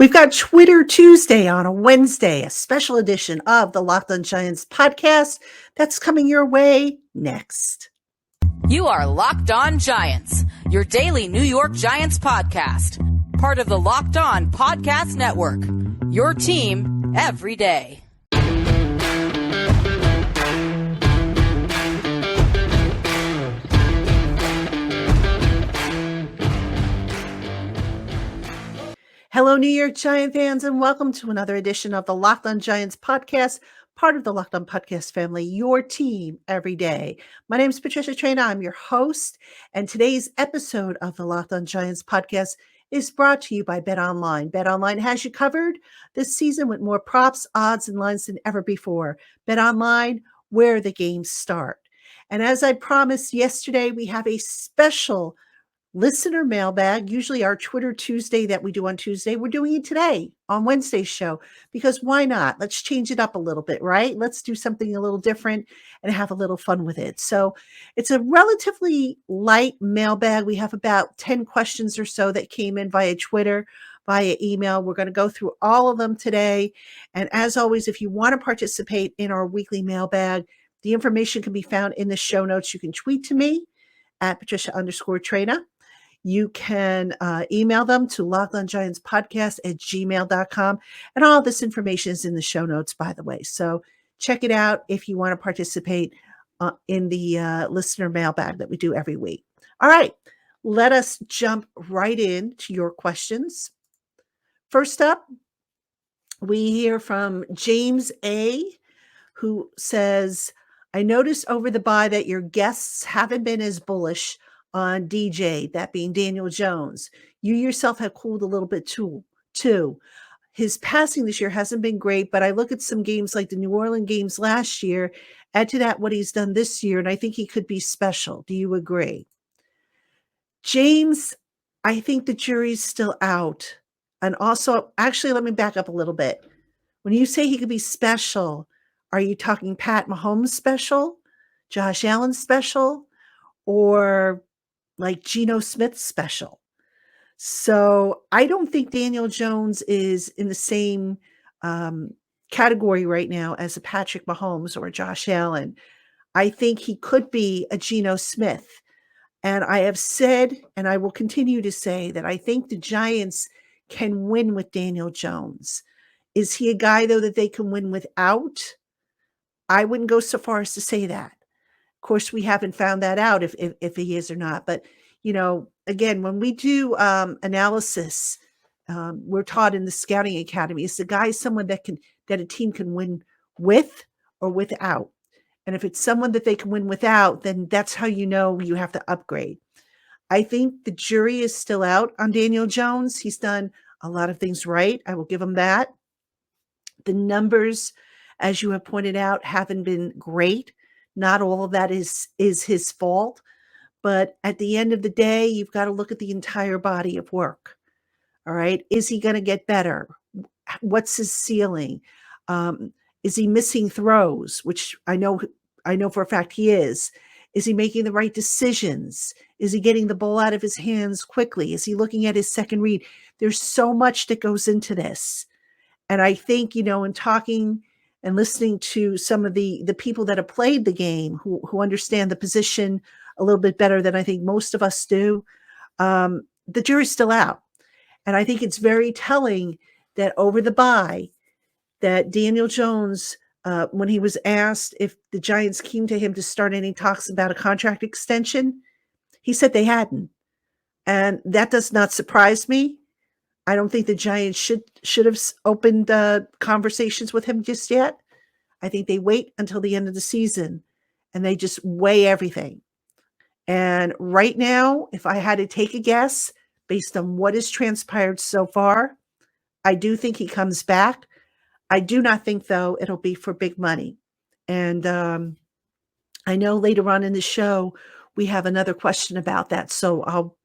We've got Twitter Tuesday on a Wednesday, a special edition of the LockedOn Giants podcast that's coming your way next. You are Locked On Giants, your daily New York Giants podcast, part of the Locked On Podcast Network, your team every day. Hello, New York Giant fans, and welcome to another edition of the Locked On Giants podcast, part of the Locked On Podcast family, your team every day. My name is Patricia Traina. I'm your host, and today's episode of the Locked On Giants podcast is brought to you by BetOnline. BetOnline has you covered this season with more props, odds, and lines than ever before. BetOnline, where the games start. And as I promised yesterday, we have a special listener mailbag, usually our Twitter Tuesday that we do on Tuesday. We're doing it today on Wednesday's show because why not? Let's change it up a little bit, right? Let's do something a little different and have a little fun with it. So it's a relatively light mailbag. We have about 10 questions or so that came in via Twitter, via email. We're going to go through all of them today. And as always, if you want to participate in our weekly mailbag, the information can be found in the show notes. You can tweet to me at Patricia_Traina. You can email them to lockedongiantspodcast@gmail.com. And all this information is in the show notes, by the way. So check it out if you want to participate in the listener mailbag that we do every week. All right, let us jump right into your questions. First up, we hear from James A., who says, I noticed over the bye that your guests haven't been as bullish on DJ, that being Daniel Jones. You yourself have cooled a little bit too. His passing this year hasn't been great, but I look at some games like the New Orleans games last year, add to that what he's done this year, and I think he could be special. Do you agree? James, I think the jury's still out. And also, actually, let me back up a little bit. When you say he could be special, are you talking Pat Mahomes special, Josh Allen special, or like Geno Smith special? So I don't think Daniel Jones is in the same category right now as a Patrick Mahomes or a Josh Allen. I think he could be a Geno Smith. And I have said, and I will continue to say, that I think the Giants can win with Daniel Jones. Is he a guy, though, that they can win without? I wouldn't go so far as to say that. Of course, we haven't found that out if he is or not. But, you know, again, when we do analysis, we're taught in the scouting academy, is the guy someone that a team can win with or without? And if it's someone that they can win without, then that's how you know you have to upgrade. I think the jury is still out on Daniel Jones. He's done a lot of things right. I will give him that. The numbers, as you have pointed out, haven't been great. Not all of that is his fault, but at the end of the day, you've got to look at the entire body of work. All right. Is he going to get better? What's his ceiling? Is he missing throws, which I know for a fact he is. Is he making the right decisions? Is he getting the ball out of his hands quickly? Is he looking at his second read? There's so much that goes into this. And I think, you know, in talking and listening to some of the people that have played the game who understand the position a little bit better than I think most of us do, the jury's still out. And I think it's very telling that over the bye, that Daniel Jones, when he was asked if the Giants came to him to start any talks about a contract extension, he said they hadn't. And that does not surprise me. I don't think the Giants should have opened conversations with him just yet. I think they wait until the end of the season and they just weigh everything. And right now, if I had to take a guess based on what has transpired so far, I do think he comes back. I do not think, though, it'll be for big money. And I know later on in the show, we have another question about that. So I'll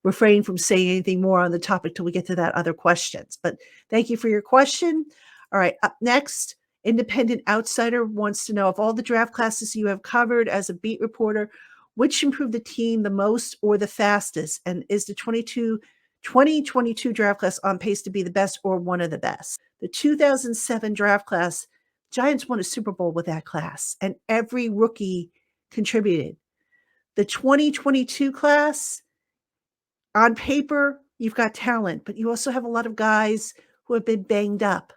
refrain from saying anything more on the topic till we get to that other questions. But thank you for your question. All right, up next, Independent Outsider wants to know, of all the draft classes you have covered as a beat reporter, which improved the team the most or the fastest? And is the 22 2022 draft class on pace to be the best or one of the best. The 2007 draft class, Giants won a Super Bowl with that class, and every rookie contributed. The 2022 class, on paper, you've got talent, but you also have a lot of guys who have been banged up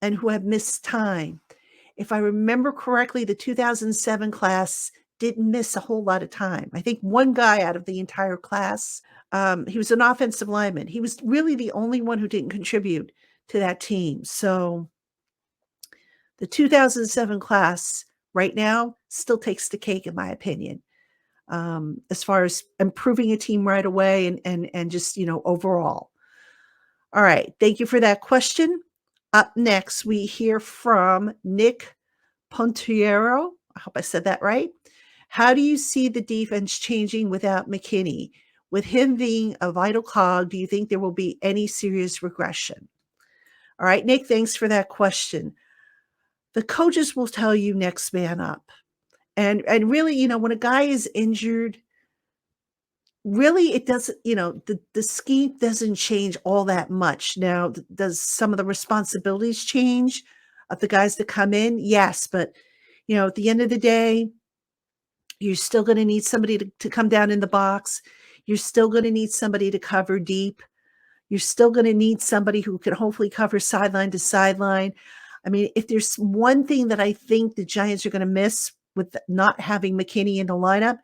and who have missed time. If I remember correctly, the 2007 class didn't miss a whole lot of time. I think one guy out of the entire class, he was an offensive lineman. He was really the only one who didn't contribute to that team. So the 2007 class right now still takes the cake, in my opinion, as far as improving a team right away and just, overall. All right. Thank you for that question. Up next, we hear from Nick Pontiero. I hope I said that right. How do you see the defense changing without McKinney? With him being a vital cog, do you think there will be any serious regression? All right, Nick, thanks for that question. The coaches will tell you next man up. And really, when a guy is injured, really it doesn't, the scheme doesn't change all that much. Now, does some of the responsibilities change of the guys that come in? Yes, but at the end of the day, you're still going to need somebody to come down in the box. You're still going to need somebody to cover deep. You're still going to need somebody who can hopefully cover sideline to sideline. I mean, if there's one thing that I think the Giants are going to miss with not having McKinney in the lineup,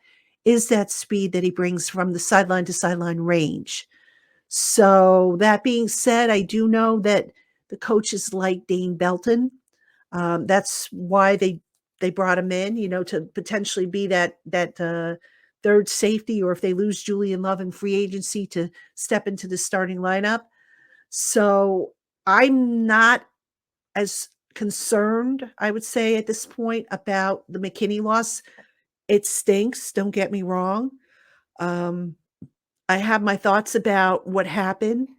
is that speed that he brings from the sideline to sideline range. So that being said, I do know that the coaches like Dane Belton. That's why they brought him in, to potentially be that third safety, or if they lose Julian Love in free agency, to step into the starting lineup. So I'm not as concerned, I would say, at this point about the McKinney loss. It stinks, don't get me wrong. I have my thoughts about what happened,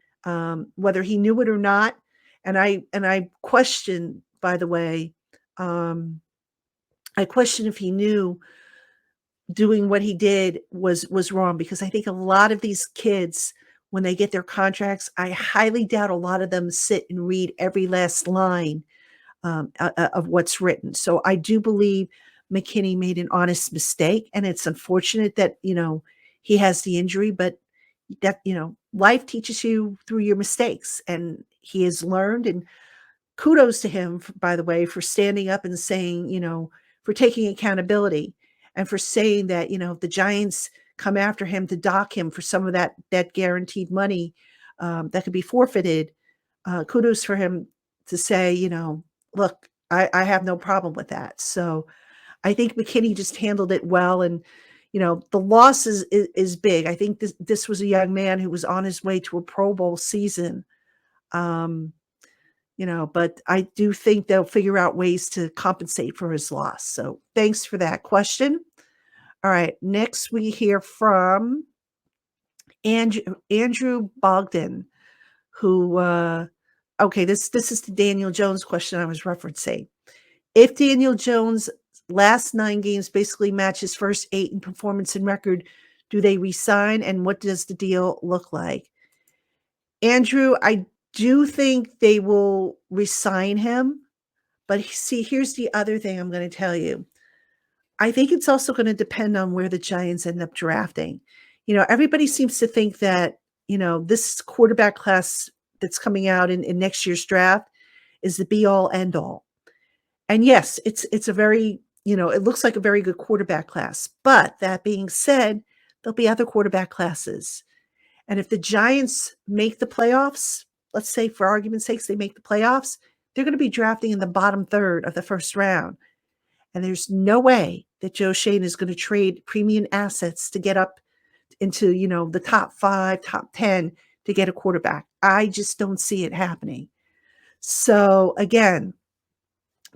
whether he knew it or not. And I question, by the way, I question if he knew doing what he did was wrong, because I think a lot of these kids, when they get their contracts, I highly doubt a lot of them sit and read every last line of what's written. So I do believe McKinney made an honest mistake, and it's unfortunate that, he has the injury, but that, life teaches you through your mistakes, and he has learned. And kudos to him, by the way, for standing up and saying, for taking accountability, and for saying that, if the Giants come after him to dock him for some of that guaranteed money that could be forfeited, kudos for him to say, look, I have no problem with that. So I think McKinney just handled it well. And, the loss is big. I think this was a young man who was on his way to a Pro Bowl season. But I do think they'll figure out ways to compensate for his loss. So thanks for that question. All right. Next, we hear from Andrew Bogdan, who, okay, this is the Daniel Jones question I was referencing. If Daniel Jones' last 9 games basically match his first 8 in performance and record, do they resign, and what does the deal look like? Andrew, I do think they will resign him, but see, here's the other thing I'm going to tell you. I think it's also going to depend on where the Giants end up drafting. Everybody seems to think that, this quarterback class that's coming out in next year's draft is the be all end all. And yes, it's a very, it looks like a very good quarterback class. But that being said, there'll be other quarterback classes. And if the Giants make the playoffs, let's say for argument's sake, they make the playoffs, they're going to be drafting in the bottom third of the first round. And there's no way that Joe Schoen is going to trade premium assets to get up into, the top 5, top 10 to get a quarterback. I just don't see it happening. So again,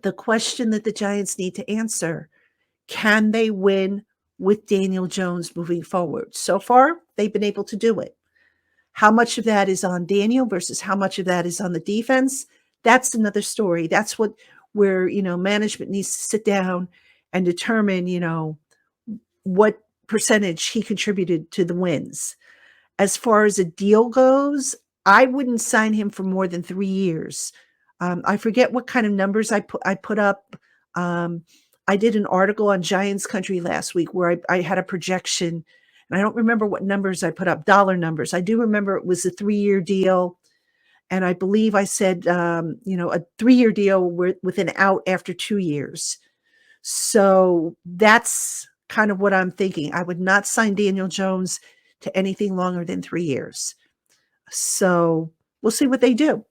the question that the Giants need to answer, can they win with Daniel Jones moving forward? So far, they've been able to do it. How much of that is on Daniel versus how much of that is on the defense? That's another story. That's where management needs to sit down and determine, what percentage he contributed to the wins. As far as a deal goes, I wouldn't sign him for more than 3 years. I forget what kind of numbers I put up. I did an article on Giants Country last week where I had a projection, and I don't remember what numbers I put up, dollar numbers. I do remember it was a 3-year deal, and I believe I said, a 3-year deal with an out after 2 years. So that's kind of what I'm thinking. I would not sign Daniel Jones to anything longer than 3 years. So we'll see what they do.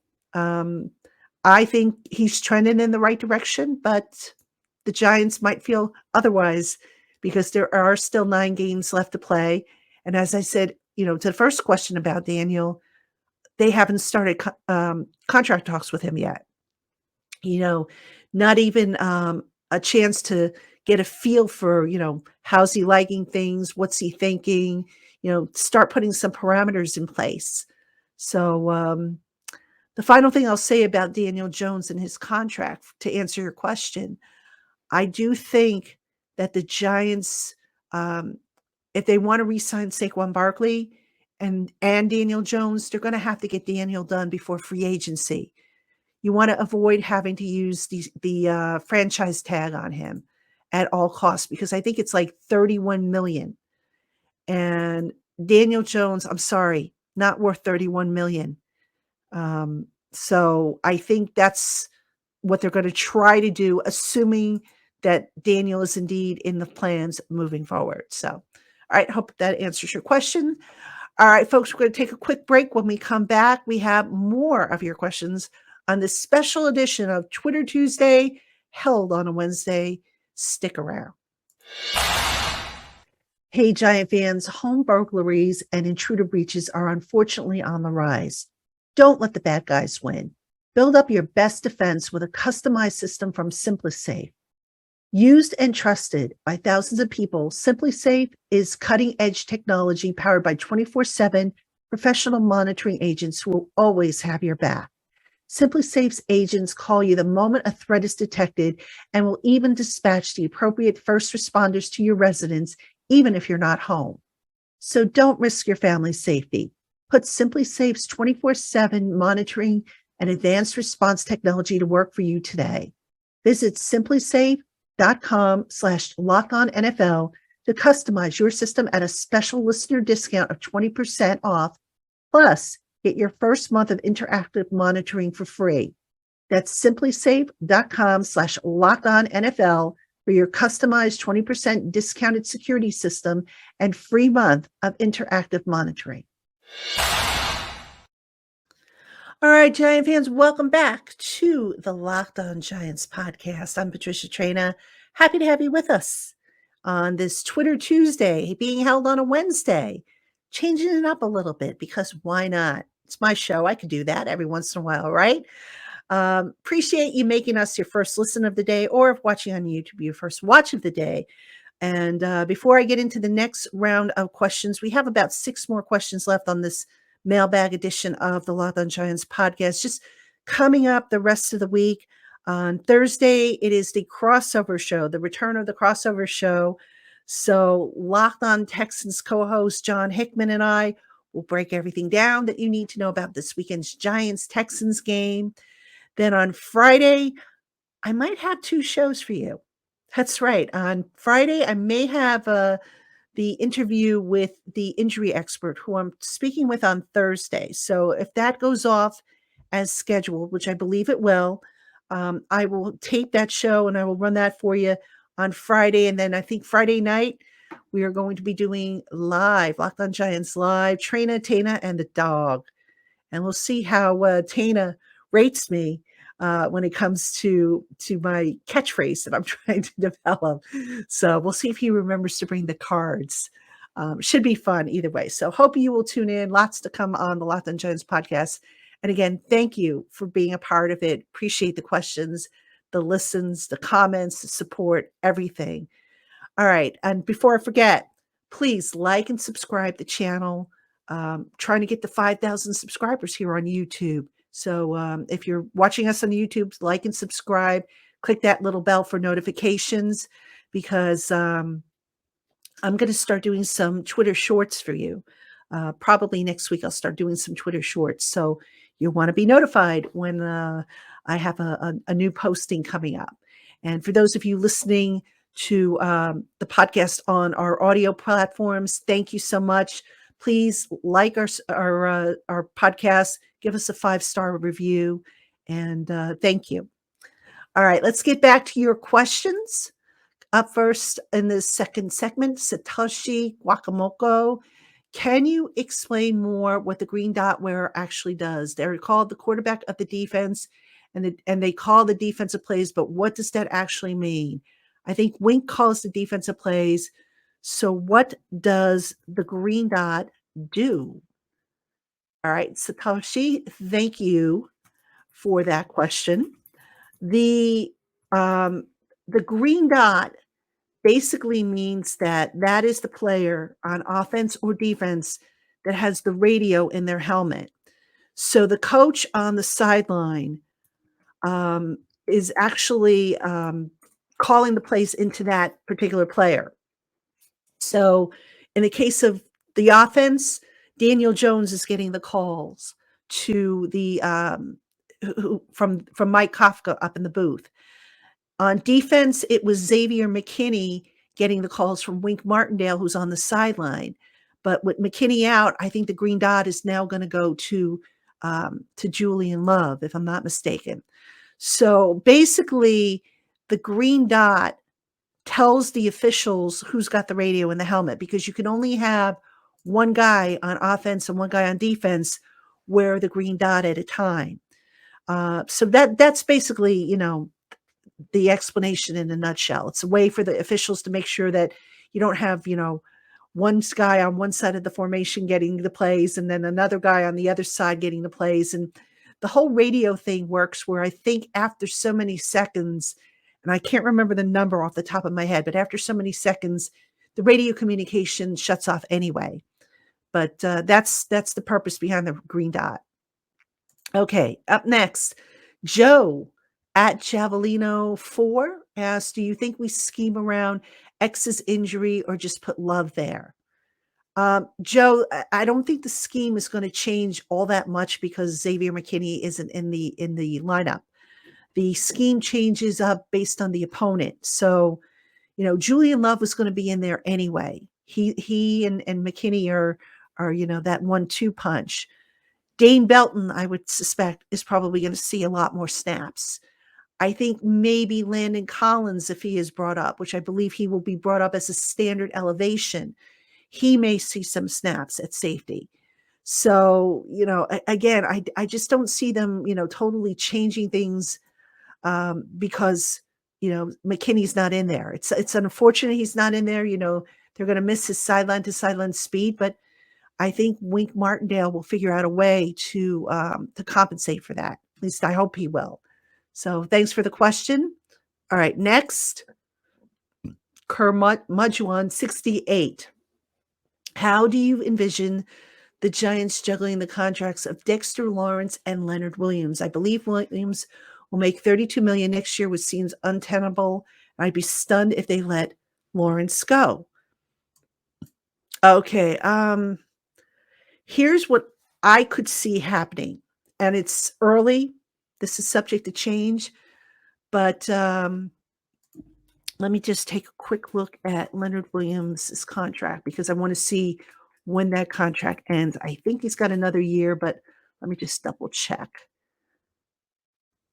I think he's trending in the right direction, but the Giants might feel otherwise because there are still 9 games left to play. And as I said, to the first question about Daniel, they haven't started contract talks with him yet. Not even a chance to get a feel for, how's he liking things? What's he thinking? Start putting some parameters in place. So the final thing I'll say about Daniel Jones and his contract, to answer your question, I do think that the Giants, if they want to re-sign Saquon Barkley and Daniel Jones, they're going to have to get Daniel done before free agency. You want to avoid having to use the franchise tag on him at all costs, because I think it's like $31 million. And Daniel Jones, I'm sorry, not worth $31 million. So I think that's what they're going to try to do, assuming that Daniel is indeed in the plans moving forward. So, all right, hope that answers your question. All right, folks, we're going to take a quick break. When we come back, we have more of your questions on this special edition of Twitter Tuesday, held on a Wednesday. Stick around. Hey, Giant fans, home burglaries and intruder breaches are unfortunately on the rise. Don't let the bad guys win. Build up your best defense with a customized system from SimpliSafe. Used and trusted by thousands of people, SimpliSafe is cutting-edge technology powered by 24/7 professional monitoring agents who will always have your back. SimpliSafe's agents call you the moment a threat is detected and will even dispatch the appropriate first responders to your residence, even if you're not home. So don't risk your family's safety. Put SimpliSafe's 24/7 monitoring and advanced response technology to work for you today. Visit simplisafe.com/LockedOnNFL to customize your system at a special listener discount of 20% off. Plus, get your first month of interactive monitoring for free. That's simplisafe.com/LockedOnNFL for your customized 20% discounted security system and free month of interactive monitoring. All right, Giant fans, welcome back to the Locked On Giants podcast. I'm Patricia Traina. Happy to have you with us on this Twitter Tuesday, being held on a Wednesday. Changing it up a little bit because why not? It's my show. I could do that every once in a while, right? Appreciate you making us your first listen of the day, or if watching on YouTube, your first watch of the day. And before I get into the next round of questions, we have about 6 more questions left on this mailbag edition of the Locked On Giants podcast. Just coming up the rest of the week. On Thursday, it is the crossover show, the return of the crossover show. So Locked On Texans co-host John Hickman and I will break everything down that you need to know about this weekend's Giants-Texans game. Then on Friday, I might have 2 shows for you. That's right. On Friday, I may have the interview with the injury expert who I'm speaking with on Thursday. So if that goes off as scheduled, which I believe it will, I will tape that show and I will run that for you on Friday. And then I think Friday night, we are going to be doing live, Locked On Giants live, Traina, Tana, and the dog. And we'll see how Tana rates me when it comes to my catchphrase that I'm trying to develop. So we'll see if he remembers to bring the cards. Should be fun either way. So hope you will tune in. Lots to come on the Locked On Giants podcast. And again, thank you for being a part of it. Appreciate the questions, the listens, the comments, the support, everything. All right. And before I forget, please like and subscribe the channel. Trying to get to 5,000 subscribers here on YouTube. So if you're watching us on YouTube, like and subscribe. Click that little bell for notifications, because I'm going to start doing some Twitter shorts for you. Probably next week I'll start doing some Twitter shorts. So you'll want to be notified when I have a new posting coming up. And for those of you listening to the podcast on our audio platforms, thank you so much. Please like our podcast, give us a 5-star review, and thank you. All right, let's get back to your questions. Up first in the second segment, Satoshi Guacamoko. Can you explain more what the green dot wearer actually does? They're called the quarterback of the defense, and they call the defensive plays, but what does that actually mean? I think Wink calls the defensive plays. So what does the green dot do? All right, Satoshi, thank you for that question. The um, the green dot basically means that is the player on offense or defense that has the radio in their helmet. So the coach on the sideline is actually calling the plays into that particular player. So in the case of the offense, Daniel Jones is getting the calls to the from Mike Kafka up in the booth. On defense, it was Xavier McKinney getting the calls from Wink Martindale, who's on the sideline. But with McKinney out, I think the green dot is now going to go to Julian Love, if I'm not mistaken. So basically, the green dot tells the officials who's got the radio in the helmet, because you can only have one guy on offense and one guy on defense wear the green dot at a time. So that's basically, the explanation in a nutshell. It's a way for the officials to make sure that you don't have, one guy on one side of the formation getting the plays and then another guy on the other side getting the plays. And the whole radio thing works where I think after so many seconds, and I can't remember the number off the top of my head, but after so many seconds, the radio communication shuts off anyway. But that's the purpose behind the green dot. Okay, up next, Joe at Javelino4 asks, do you think we scheme around X's injury or just put Love there? Joe, I don't think the scheme is going to change all that much because Xavier McKinney isn't in the lineup. The scheme changes up based on the opponent. So, Julian Love was going to be in there anyway. He and McKinney are that 1-2 punch. Dane Belton, I would suspect, is probably going to see a lot more snaps. I think maybe Landon Collins, if he is brought up, which I believe he will be brought up as a standard elevation, he may see some snaps at safety. So, again, I just don't see them, totally changing things because, McKinney's not in there. It's unfortunate he's not in there. They're going to miss his sideline to sideline speed, but I think Wink Martindale will figure out a way to compensate for that. At least I hope he will. So thanks for the question. All right, next, Kermudjuan 68. How do you envision the Giants juggling the contracts of Dexter Lawrence and Leonard Williams? I believe Williams will make $32 million next year, which seems untenable. I'd be stunned if they let Lawrence go. Okay, here's what I could see happening, and it's early. This is subject to change, but let me just take a quick look at Leonard Williams' contract because I want to see when that contract ends. I think he's got another year, but let me just double check.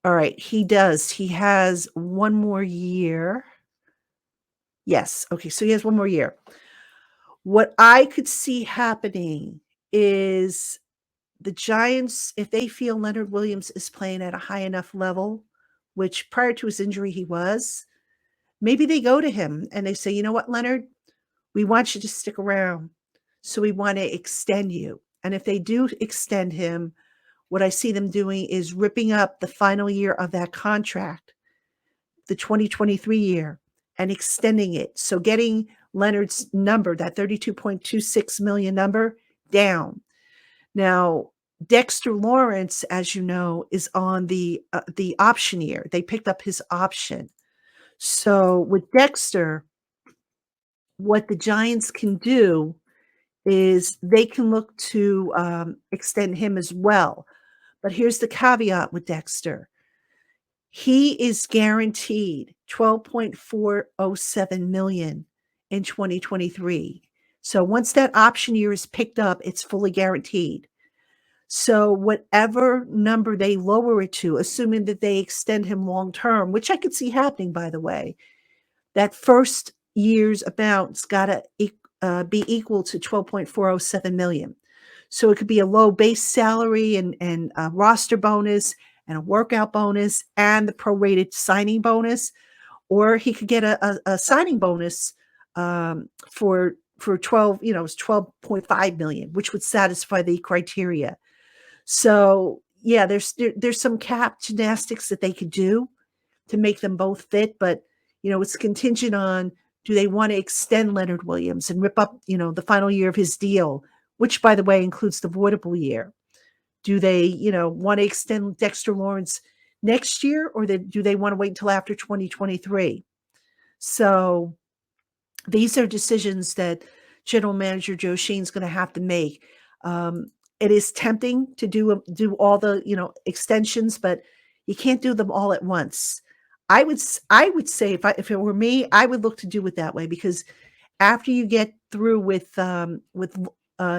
All right, he does. He has one more year. Yes. Okay, so he has one more year. What I could see happening is the Giants, if they feel Leonard Williams is playing at a high enough level, which prior to his injury he was, maybe they go to him and they say, you know what, Leonard, we want you to stick around. So we want to extend you. And if they do extend him, what I see them doing is ripping up the final year of that contract, the 2023 year, and extending it. So getting Leonard's number, that $32.26 million number, down. Now, Dexter Lawrence, as you know, is on the option year. They picked up his option. So with Dexter, what the Giants can do is they can look to extend him as well. But here's the caveat with Dexter. He is guaranteed 12.407 million in 2023. So once that option year is picked up, it's fully guaranteed. So whatever number they lower it to, assuming that they extend him long term, which I could see happening, by the way, that first year's amount's got to be equal to 12.407 million. So it could be a low base salary and a roster bonus and a workout bonus and the prorated signing bonus, or he could get a signing bonus for 12, it's 12.5 million, which would satisfy the criteria. So yeah, there's some cap gymnastics that they could do to make them both fit, but it's contingent on, do they want to extend Leonard Williams and rip up, the final year of his deal, which by the way includes the voidable year? Do they, want to extend Dexter Lawrence next year, or do they want to wait until after 2023? So these are decisions that General Manager Joe Schoen's going to have to make. It is tempting to do all the extensions, but you can't do them all at once. I would say if it were me, I would look to do it that way, because after you get through with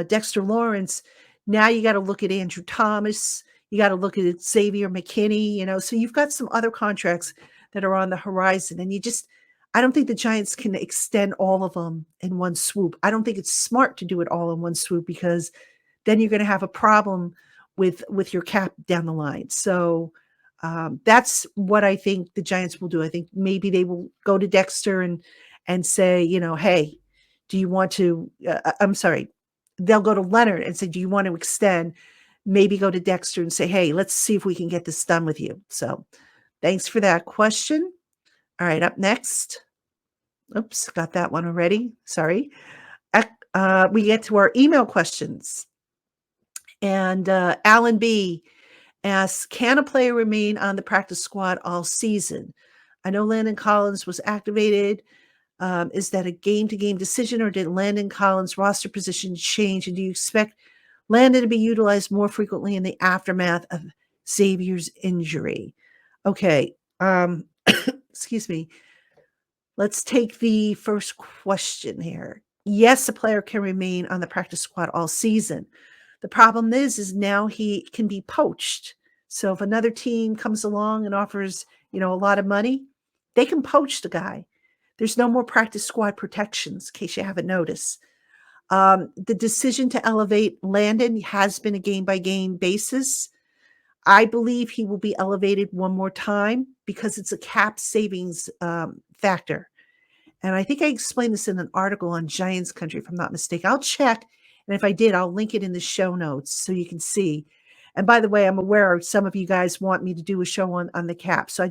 Dexter Lawrence, now you got to look at Andrew Thomas, you got to look at Xavier McKinney, so you've got some other contracts that are on the horizon, and I don't think the Giants can extend all of them in one swoop. I don't think it's smart to do it all in one swoop, because then you're going to have a problem with your cap down the line. So that's what I think the Giants will do. I think maybe they will go to Dexter and say, hey, do you want to? I'm sorry, they'll go to Leonard and say, do you want to extend? Maybe go to Dexter and say, hey, let's see if we can get this done with you. So thanks for that question. All right, up next. Oops, got that one already. Sorry. We get to our email questions. And Alan B. asks, can a player remain on the practice squad all season? I know Landon Collins was activated. Is that a game-to-game decision, or did Landon Collins' roster position change? And do you expect Landon to be utilized more frequently in the aftermath of Xavier's injury? Okay. Excuse me. Let's take the first question here. Yes, a player can remain on the practice squad all season. The problem is now he can be poached. So if another team comes along and offers, a lot of money, they can poach the guy. There's no more practice squad protections, in case you haven't noticed. The decision to elevate Landon has been a game-by-game basis. I believe he will be elevated one more time because it's a cap savings factor. And I think I explained this in an article on Giants Country, if I'm not mistaken. I'll check. And if I did, I'll link it in the show notes so you can see. And by the way, I'm aware some of you guys want me to do a show on the cap. So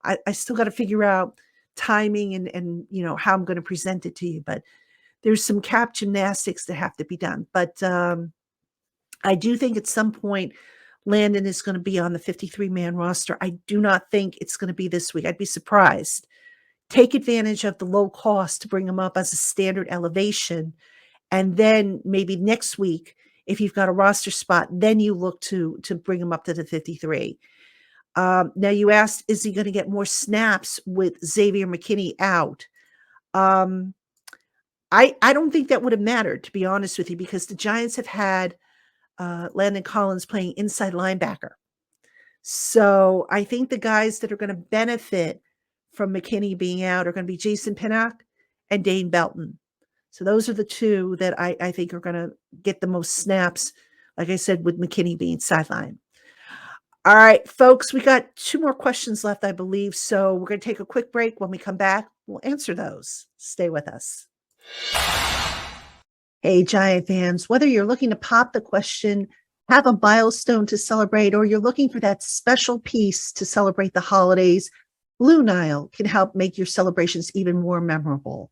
I still got to figure out timing and how I'm going to present it to you. But there's some cap gymnastics that have to be done. But I do think at some point Landon is going to be on the 53-man roster. I do not think it's going to be this week. I'd be surprised. Take advantage of the low cost to bring him up as a standard elevation. And then maybe next week, if you've got a roster spot, then you look to bring him up to the 53. Now you asked, is he going to get more snaps with Xavier McKinney out? I don't think that would have mattered, to be honest with you, because the Giants have had Landon Collins playing inside linebacker. So I think the guys that are going to benefit from McKinney being out are going to be Jason Pinnock and Dane Belton. So those are the two that I think are going to get the most snaps, like I said, with McKinney being sidelined. All right, folks, we got 2 more questions left, I believe. So we're going to take a quick break. When we come back, we'll answer those. Stay with us. Hey, Giant fans, whether you're looking to pop the question, have a milestone to celebrate, or you're looking for that special piece to celebrate the holidays, Blue Nile can help make your celebrations even more memorable.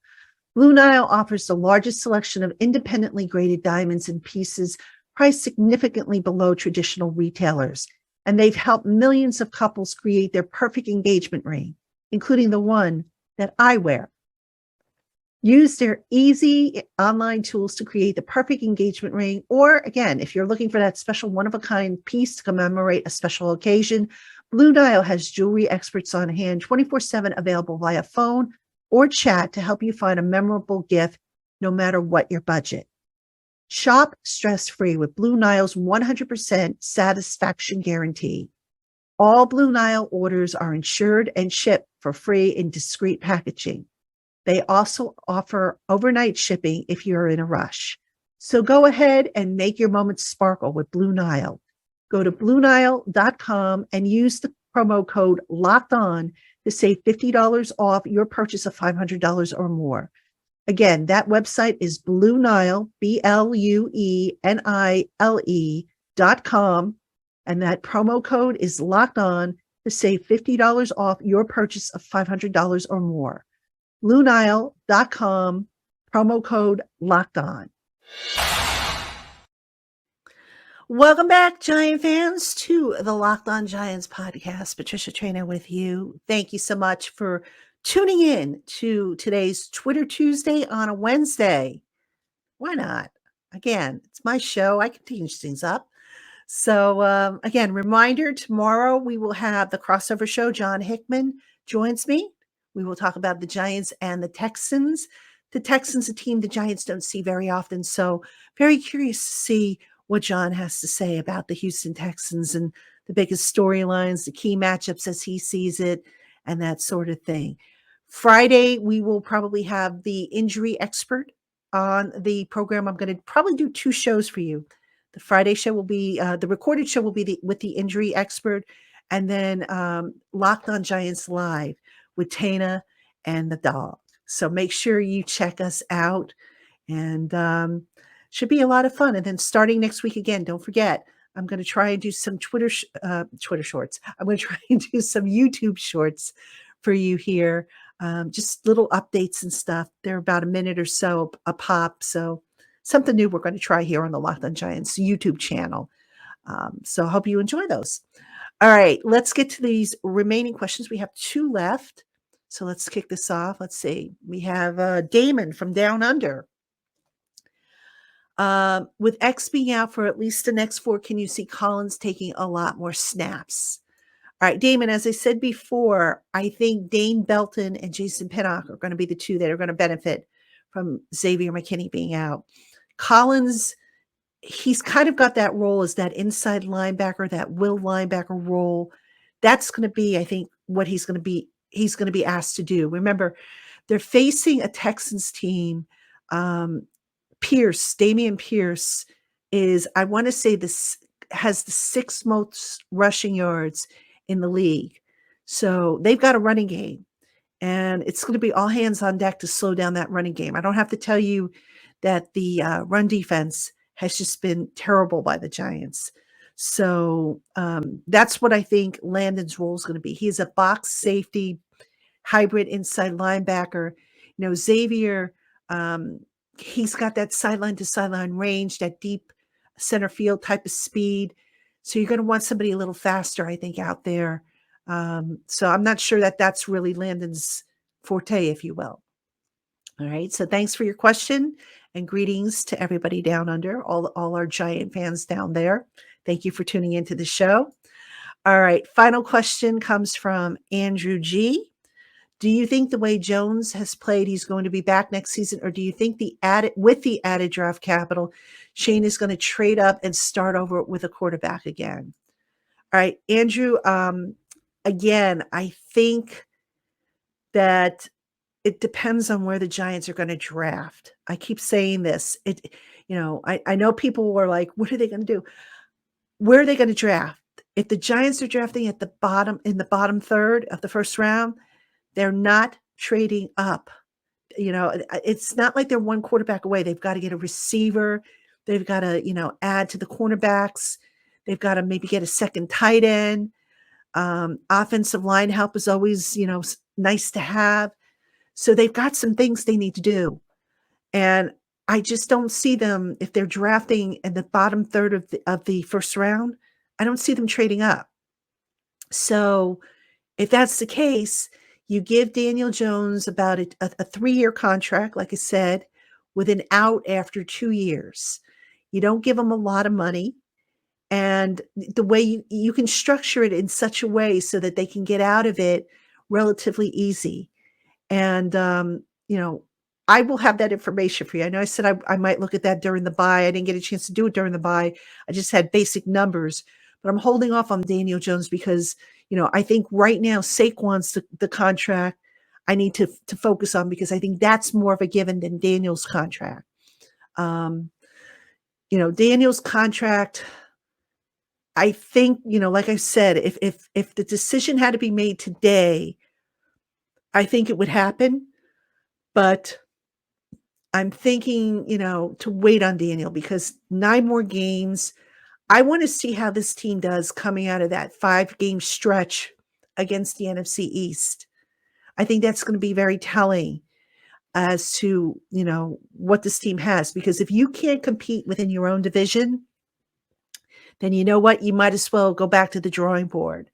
Blue Nile offers the largest selection of independently graded diamonds and pieces priced significantly below traditional retailers, and they've helped millions of couples create their perfect engagement ring, including the one that I wear. Use their easy online tools to create the perfect engagement ring. Or again, if you're looking for that special one-of-a-kind piece to commemorate a special occasion, Blue Nile has jewelry experts on hand 24/7, available via phone or chat to help you find a memorable gift no matter what your budget. Shop stress-free with Blue Nile's 100% satisfaction guarantee. All Blue Nile orders are insured and shipped for free in discreet packaging. They also offer overnight shipping if you're in a rush. So go ahead and make your moments sparkle with Blue Nile. Go to BlueNile.com and use the promo code LOCKEDON to save $50 off your purchase of $500 or more. Again, that website is Blue Nile, BlueNile.com, and that promo code is locked on to save $50 off your purchase of $500 or more. BlueNile.com, promo code locked on. Welcome back, Giant fans, to the Locked On Giants podcast. Patricia Traynor with you. Thank you so much for tuning in to today's Twitter Tuesday on a Wednesday. Why not? Again, it's my show. I can change things up. So again, reminder, tomorrow we will have the crossover show. John Hickman joins me. We will talk about the Giants and the Texans. The Texans, a team the Giants don't see very often. So very curious to see what John has to say about the Houston Texans and the biggest storylines, the key matchups as he sees it, and that sort of thing. Friday, we will probably have the injury expert on the program. I'm going to probably do two shows for you. The Friday show will be, the recorded show will be with the injury expert, and then Locked On Giants Live with Tana and the dog. So make sure you check us out, and should be a lot of fun. And then starting next week again, don't forget, I'm going to try and do some Twitter shorts. I'm going to try and do some YouTube shorts for you here. Just little updates and stuff. They're about a minute or so a pop. So something new we're going to try here on the Locked On Giants YouTube channel. So I hope you enjoy those. All right, let's get to these remaining questions. We have two left. So let's kick this off. Let's see. We have Damon from Down Under. With X being out for at least the next 4, can you see Collins taking a lot more snaps? All right, Damon, as I said before, I think Dane Belton and Jason Pinnock are going to be the two that are going to benefit from Xavier McKinney being out. Collins, he's kind of got that role as that inside linebacker, that will linebacker role. That's going to be, I think, what he's going to be asked to do. Remember, they're facing a Texans team. Damian Pierce is, I want to say, this has the 6th most rushing yards in the league. So they've got a running game, and it's going to be all hands on deck to slow down that running game. I don't have to tell you that the run defense has just been terrible by the Giants. So that's what I think Landon's role is going to be. He's a box safety, hybrid inside linebacker. You know, Xavier, he's got that sideline to sideline range, that deep center field type of speed. So you're going to want somebody a little faster, I think, out there. So I'm not sure that that's really Landon's forte, if you will. All right. So thanks for your question, and greetings to everybody down under, all our Giant fans down there. Thank you for tuning into the show. All right. Final question comes from Andrew G. Do you think the way Jones has played, he's going to be back next season? Or do you think with the added draft capital, Shane is going to trade up and start over with a quarterback again? All right, Andrew, again, I think that it depends on where the Giants are going to draft. I keep saying this. I know people were like, what are they going to do? Where are they going to draft? If the Giants are drafting in the bottom third of the first round, they're not trading up. It's not like they're one quarterback away. They've got to get a receiver. They've got to, add to the cornerbacks. They've got to maybe get a second tight end. Offensive line help is always, nice to have. So they've got some things they need to do. And I just don't see them, if they're drafting in the bottom third of the first round, I don't see them trading up. So if that's the case, You give Daniel Jones about a 3-year contract, like I said, with an out after 2 years. You don't give him a lot of money. And the way you can structure it in such a way so that they can get out of it relatively easy. And, I will have that information for you. I know I said I might look at that during the buy. I didn't get a chance to do it during the buy. I just had basic numbers, but I'm holding off on Daniel Jones because, I think right now Saquon's the contract I need to focus on because I think that's more of a given than Daniel's contract. Daniel's contract, I think, like I said, if the decision had to be made today, I think it would happen. But I'm thinking, to wait on Daniel because 9 more games. I want to see how this team does coming out of that 5-game stretch against the NFC East. I think that's going to be very telling as to, what this team has. Because if you can't compete within your own division, then you know what? You might as well go back to the drawing board.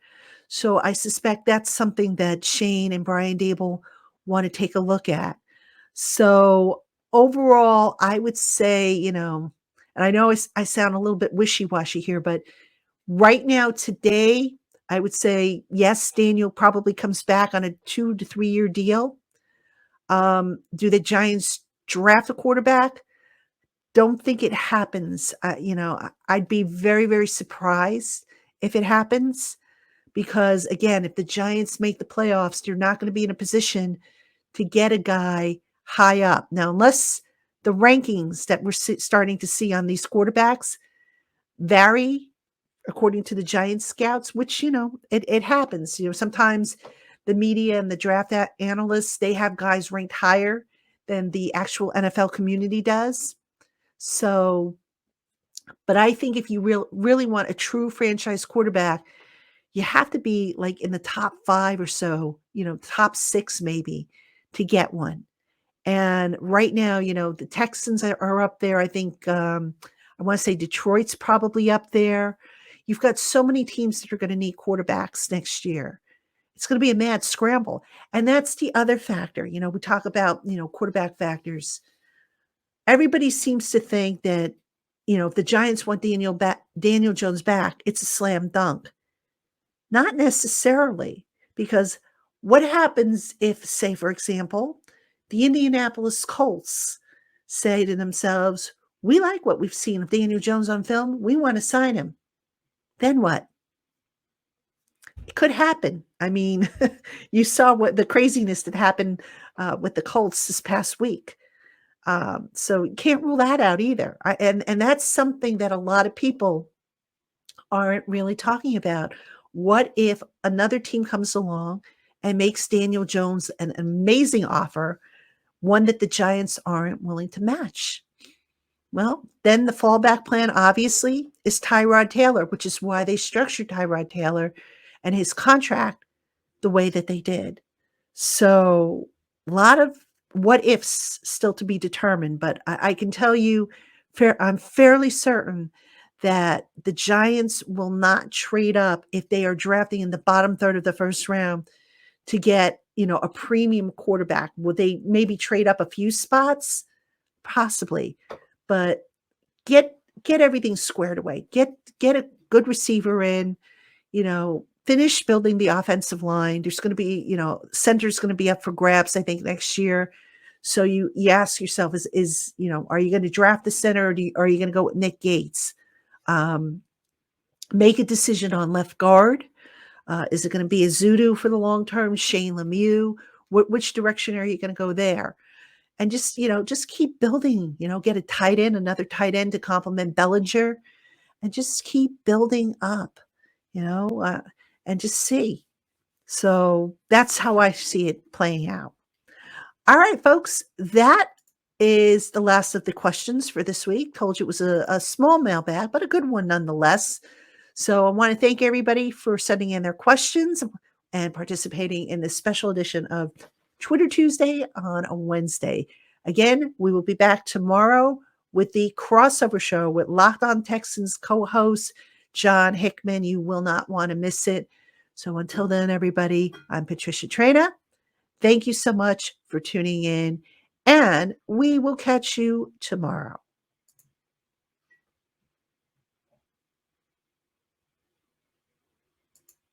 So I suspect that's something that Shane and Brian Dable want to take a look at. So overall, I would say, and I know I sound a little bit wishy-washy here, but right now, today, I would say, yes, Daniel probably comes back on a 2 to 3 year deal. Do the Giants draft a quarterback? Don't think it happens. I'd be very, very surprised if it happens because, again, if the Giants make the playoffs, they're not going to be in a position to get a guy high up. Now, unless the rankings that we're starting to see on these quarterbacks vary according to the Giants scouts, which, it happens. Sometimes the media and the draft analysts, they have guys ranked higher than the actual NFL community does. So, but I think if you really want a true franchise quarterback, you have to be like in the top 5 or so, top 6 maybe to get one. And right now, the Texans are up there. I think I want to say Detroit's probably up there. You've got so many teams that are going to need quarterbacks next year. It's going to be a mad scramble. And that's the other factor. We talk about, quarterback factors. Everybody seems to think that, if the Giants want Daniel Jones back, it's a slam dunk. Not necessarily, because what happens if, say, for example, the Indianapolis Colts say to themselves, we like what we've seen of Daniel Jones on film. We want to sign him. Then what? It could happen. I mean, you saw what the craziness that happened with the Colts this past week. So you can't rule that out either. And that's something that a lot of people aren't really talking about. What if another team comes along and makes Daniel Jones an amazing offer, one that the Giants aren't willing to match? Well, then the fallback plan, obviously, is Tyrod Taylor, which is why they structured Tyrod Taylor and his contract the way that they did. So a lot of what ifs still to be determined, but I can tell you, I'm fairly certain that the Giants will not trade up if they are drafting in the bottom third of the first round to get, a premium quarterback. Will they maybe trade up a few spots? Possibly. But get everything squared away. Get a good receiver in, finish building the offensive line. There's going to be, center's going to be up for grabs, I think, next year. So you ask yourself, is are you going to draft the center or are you going to go with Nick Gates? Make a decision on left guard. Is it going to be a Zudu for the long term? Shane Lemieux? Which direction are you going to go there? And just keep building, get a tight end, another tight end to complement Bellinger, and just keep building up, and just see. So that's how I see it playing out. All right, folks, that is the last of the questions for this week. Told you it was a small mailbag, but a good one nonetheless. So I want to thank everybody for sending in their questions and participating in this special edition of Twitter Tuesday on a Wednesday. Again, we will be back tomorrow with the crossover show with Locked On Texans co-host John Hickman. You will not want to miss it. So until then, everybody, I'm Patricia Traina, Thank you so much for tuning in, and we will catch you tomorrow.